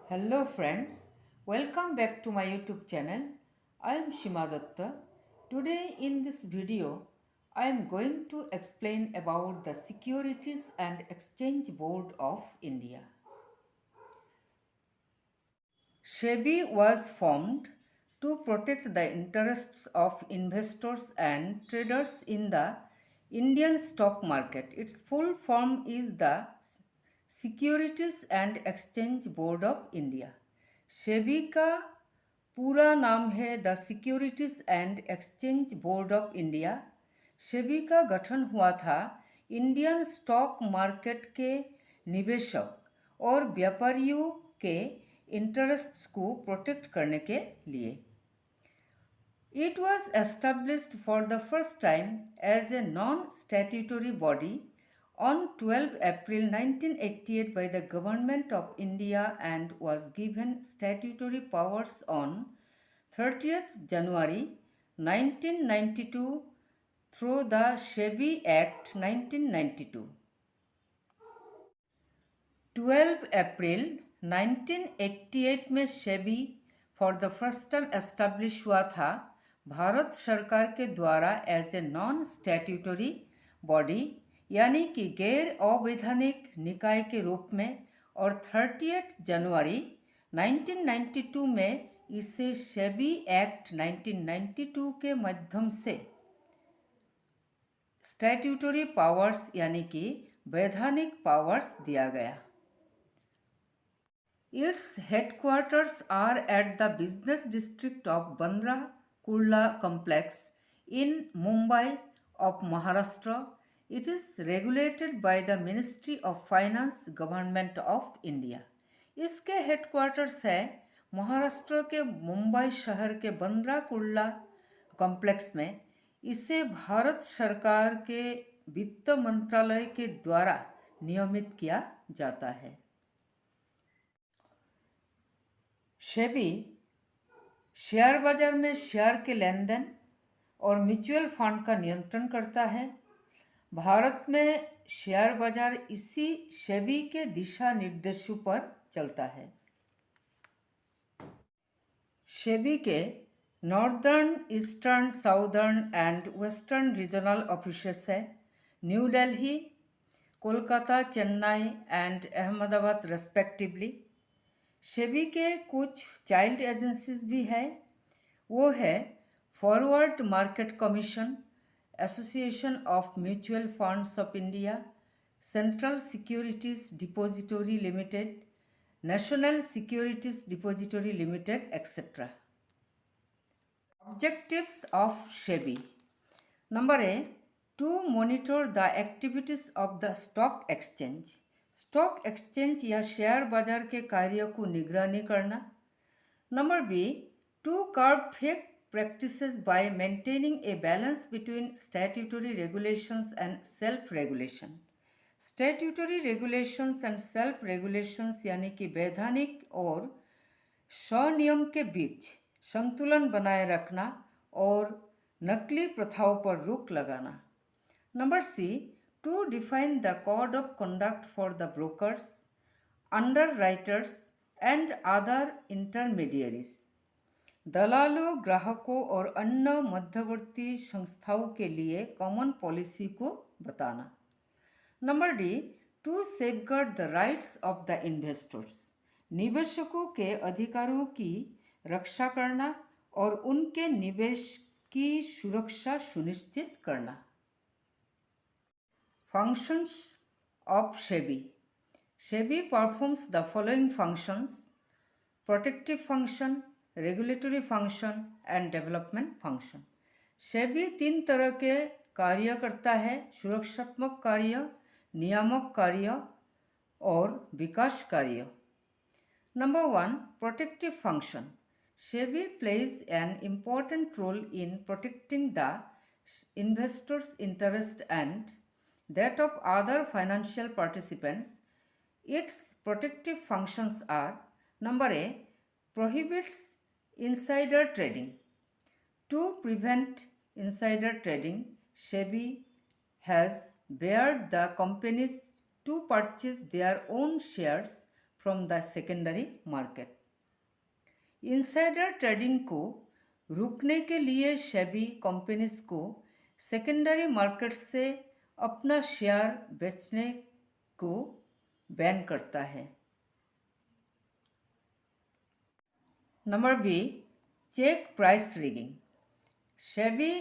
Hello friends, welcome back to my YouTube channel. I am Shima Datta. Today in this video, I am going to explain about the Securities and Exchange Board of India. SEBI was formed to protect the interests of investors and traders in the Indian stock market. Its full form is the securities and exchange board of India. SEBI का पूरा नाम है the securities and exchange board of India. SEBI का गठन हुआ था Indian stock market के निवेशक और व्यापारियों के इंटरेस्ट्स को प्रोटेक्ट करने के लिए। It was established for the first time as a non-statutory body on 12 April 1988 by the Government of India and was given statutory powers on 30th January 1992 through the SEBI Act 1992. 12 April 1988 में SEBI for the first time establish हुआ था भारत सरकार के द्वारा as a non statutory body यानी कि गैर अवैधानिक निकाय के रूप में और 30 जनवरी 1992 में इसे सेबी एक्ट 1992 के माध्यम से स्टैट्यूटरी पावर्स यानी कि वैधानिक पावर्स दिया गया। Its headquarters are at the business district of Bandra Kurla complex in Mumbai of Maharashtra. It is regulated by the Ministry of Finance, Government of India. इसके हेडक्वार्टर्स है महाराष्ट्र के मुंबई शहर के बंद्रा कुर्ला कॉम्प्लेक्स में। इसे भारत सरकार के वित्त मंत्रालय के द्वारा नियमित किया जाता है। सेबी शेयर बाजार में शेयर के लेन देन और म्यूचुअल फंड का नियंत्रण करता है। भारत में शेयर बाजार इसी सेबी के दिशा निर्देशों पर चलता है। सेबी के northern, eastern, southern and western regional offices है New Delhi, Kolkata, Chennai and Ahmedabad respectively. SEBI के कुछ चाइल्ड एजेंसीज भी है, वो है forward market commission, association of mutual funds of India, central securities depository limited, national securities depository limited etcetera. Objectives of SEBI. Number A, to monitor the activities of the stock exchange. Stock exchange या share बाजार के कार्यों को निगरानी करना। Number B, to curb fake practices by maintaining a balance between statutory regulations and self regulation. Statutory regulations and self regulations यानी कि वैधानिक और स्वनियम के बीच संतुलन बनाए रखना और नकली प्रथाओं पर रोक लगाना। Number C, to define the code of conduct for the brokers, underwriters and other intermediaries। दलालों, ग्राहकों और अन्य मध्यवर्ती संस्थाओं के लिए कॉमन पॉलिसी को बताना। Number D, to safeguard the rights of the investors. निवेशकों के अधिकारों की रक्षा करना और उनके निवेश की सुरक्षा सुनिश्चित करना। Functions of SEBI. SEBI performs the following functions: protective function, regulatory function and development function। SEBI तीन तरह के कार्य करता है: सुरक्षात्मक कार्य, नियामक कार्य और विकास कार्य। Number one, protective function. SEBI plays an important role in protecting the investors' interest and that of other financial participants। Its protective functions are: number A, prohibits insider trading। To prevent insider trading, SEBI has barred the companies to purchase their own shares from the secondary market. Insider trading को रोकने के लिए SEBI companies को secondary market से अपना share बेचने को ban करता है। Number B, check price rigging. SEBI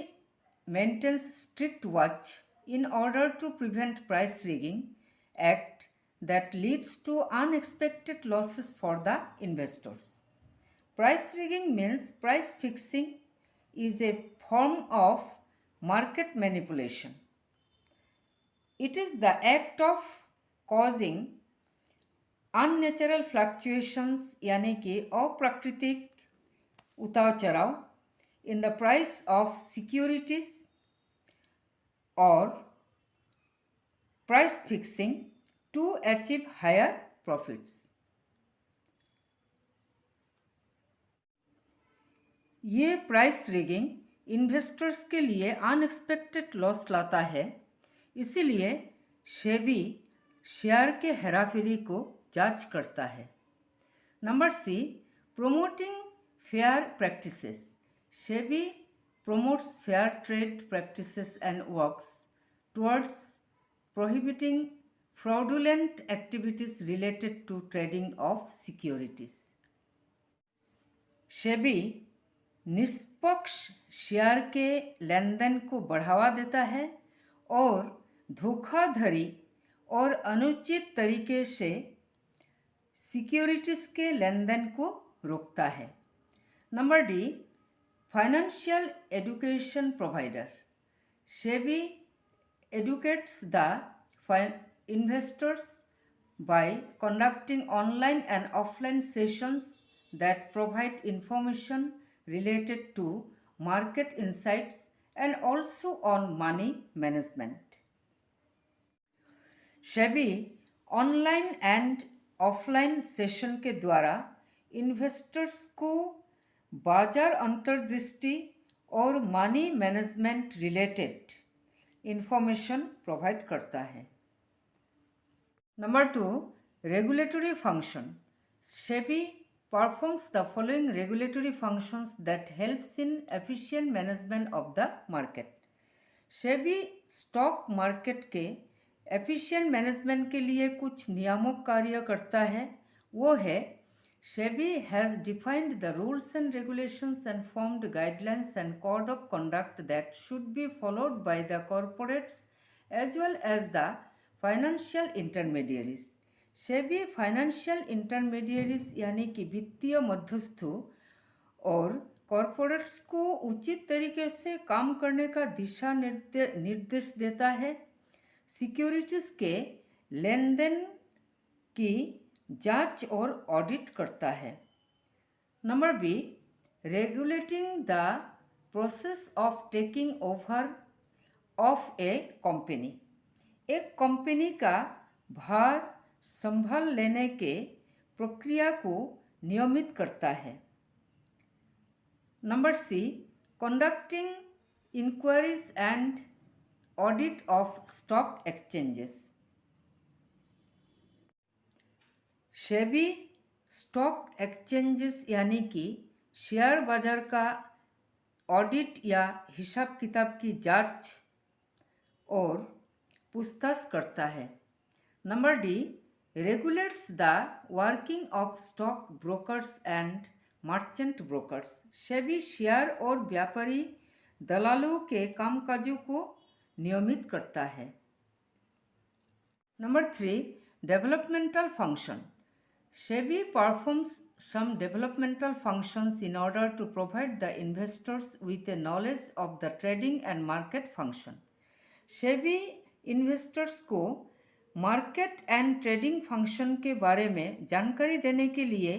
maintains strict watch in order to prevent price rigging act that leads to unexpected losses for the investors. Price rigging means price fixing is a form of market manipulation. It is the act of causing unnatural fluctuations यानी कि अप्राकृतिक उतार चढ़ाव in the price of securities or price fixing to achieve higher profits. ये price rigging investors के लिए unexpected loss लाता है, इसीलिए सेबी शेयर के हेराफेरी को जांच करता है। Number C, promoting fair practices. SEBI promotes fair trade practices and works towards prohibiting fraudulent activities related to trading of securities. SEBI निष्पक्ष शेयर के लेन देन को बढ़ावा देता है और धोखाधड़ी और अनुचित तरीके से सिक्योरिटीज के लेन देन को रोकता है। Number D, Financial education provider. SEBI educates the investors by conducting online and offline sessions that provide information related to market insights and also on money management. SEBI online and offline session के द्वारा investors को बाजार अंतर्दृष्टि और money management related information provide करता है। Number 2, regulatory function. SEBI performs the following regulatory functions that helps in efficient management of the market. SEBI stock market के efficient management के लिए कुछ नियामक कार्य करता है। वो है, SEBI has defined the rules and regulations and formed guidelines and code of conduct that should be followed by the corporates as well as the financial intermediaries. SEBI financial intermediaries यानी कि वित्तीय मध्यस्थों और कॉरपोरेट्स को उचित तरीके से काम करने का दिशा निर्देश देता है, सिक्योरिटीज के लेन देन की जांच और ऑडिट करता है। Number B, regulating the process of taking over of a company. एक कंपनी का भार संभाल लेने के प्रक्रिया को नियमित करता है। Number C, conducting inquiries and audit of stock exchanges. SEBI stock exchanges यानी कि शेयर बाजार का ऑडिट या हिसाब किताब की जांच और पूछताछ करता है। Number D, regulates the working of stock brokers and merchant brokers. SEBI share और व्यापारी दलालों के कामकाजों को नियमित करता है। Number 3, developmental function. SEBI performs some developmental functions in order to provide the investors with a knowledge of the trading and market function. SEBI investors को market and trading function के बारे में जानकारी देने के लिए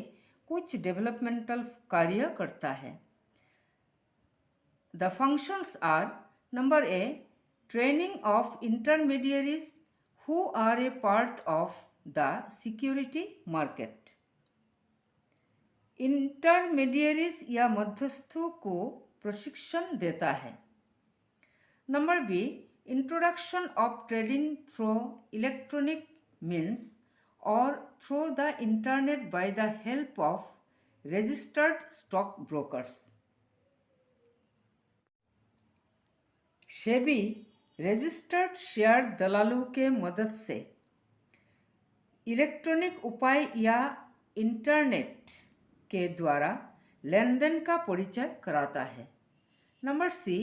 कुछ डेवलपमेंटल कार्य करता है। The functions are, number A, training of intermediaries who are a part of the security market. Intermediaries या मध्यस्थों को प्रशिक्षण देता है। Number B, introduction of trading through electronic means or through the internet by the help of registered stock brokers. SEBI registered share दलालों के मदद से इलेक्ट्रॉनिक उपाय या इंटरनेट के द्वारा लेन देन का परिचय कराता है। Number C,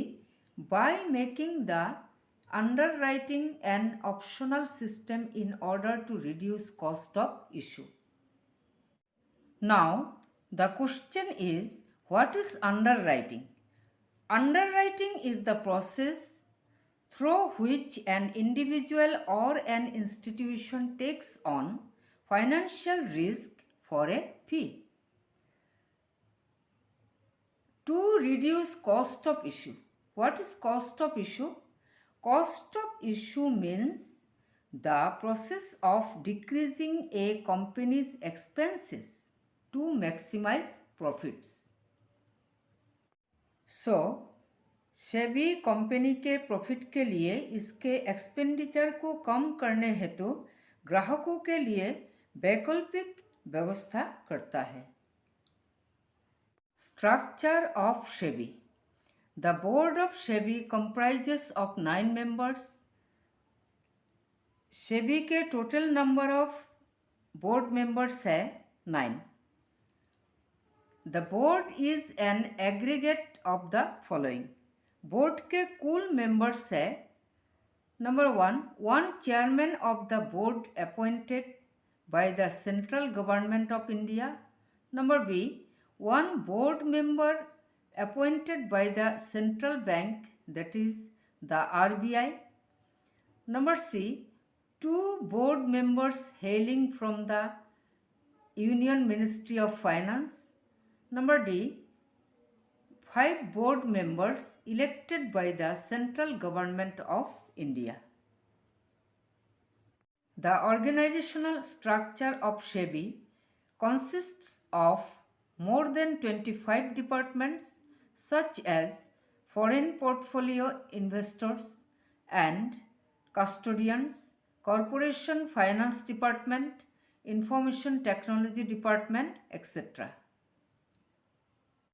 by making the underwriting an optional system in order to reduce cost of issue. Now, the question is, what is underwriting? Underwriting is the process through which an individual or an institution takes on financial risk for a fee. To reduce cost of issue. What is cost of issue? Cost of issue means the process of decreasing a company's expenses to maximize profits. So, SEBI company के profit के लिए इसके expenditure को कम करने हेतु ग्राहकों के लिए वैकल्पिक व्यवस्था करता है। Structure of SEBI. The board of SEBI comprises of 9 members. SEBI के total number of board members है 9. The board is an aggregate of the following. Board के कुल members है number 1, one chairman of the board appointed by the central government of India. Number B, one board member appointed by the central bank, that is the RBI. Number C, 2 board members hailing from the Union Ministry of Finance. Number D, 5 board members elected by the central government of India. The organizational structure of SEBI consists of more than 25 departments such as foreign portfolio investors and custodians, corporation finance department, information technology department, etc.